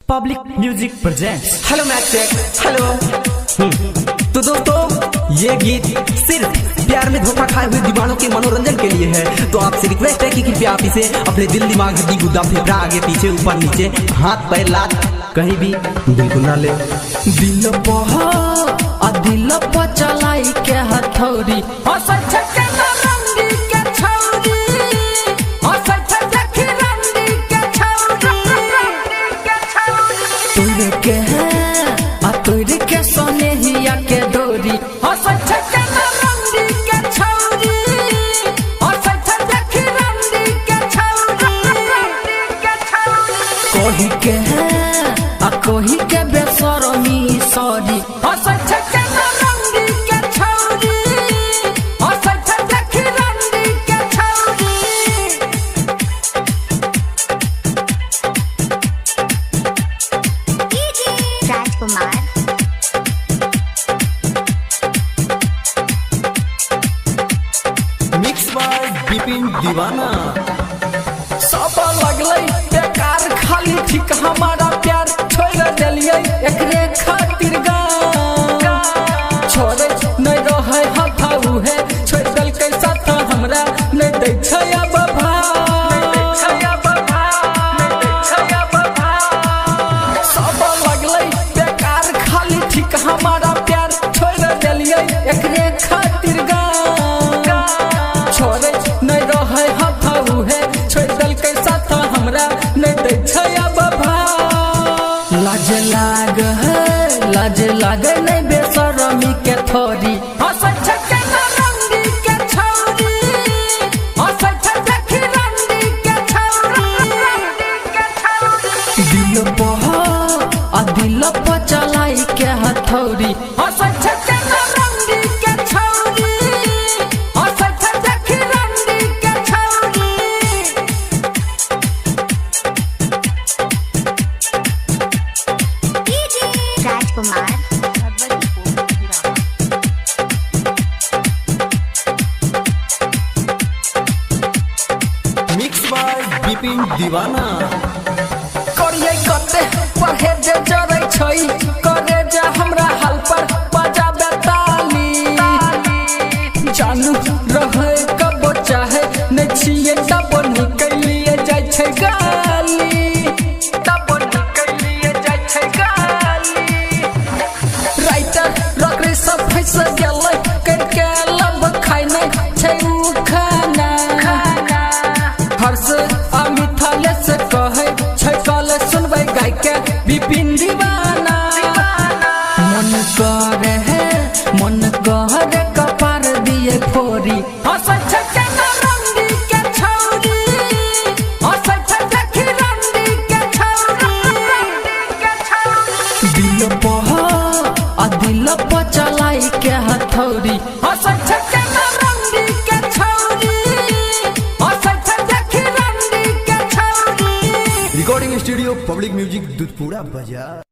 Public music presents. Hello mic check. Hello. तो दोस्तों ये गीत सिर्फ प्यार में धोखा खाए हुए दीवानों के मनोरंजन के लिए है। तो आपसे रिक्वेस्ट है कि कृपया आप इसे अपने दिल दिमाग हड्डी गुद्दा फेफड़ा आगे पीछे ऊपर नीचे हाथ पैर लात कहीं भी बिल्कुल ना ले। दिल पर चलाई के हथौड़ी तोड़ के सोने हिया के डोरी कोही के कोही के बेसरमी सॉरी मिक्स बाय बिपिन दीवाना। सब लगले बेकार खाली ठीक हमारा प्यार छोड़ दिलिए एकरे खातिर छोड़े नहीं रहे हथाऊ है छोड़ दल के साथ हमरा नहीं दै छै अब सब लगले बेकार खाली ठीक हमारा प्यार छोड़ दिलिए एकरे खातिर छोड़े नहीं रहे हथाऊ है छोड़ दल के साथ हमरा नहीं दै छै अब लाज लागे नहीं बेशरमी के थोड़ी दिल पर चलाई के हथौड़ी मिक्स बाय बिपिन दीवाना। करिए कते पढ़े जे जरै छै करे जे हमरा हाल पर बजाबे ताली जानू रहे कब चाहे नहीं छिए तब निकलिए जाय छै गाली राइटर रगरे सब फंस गेलै करके लब खाइ नहीं छै उ खाना हर्ष अमिथले से कहे छै कल सुनबै गाय के बिपिन दीवाना। मन करे कपार दिए फोरी दिल पर चलाई के हथौड़ी recording studio public music Dudhpura बाजार।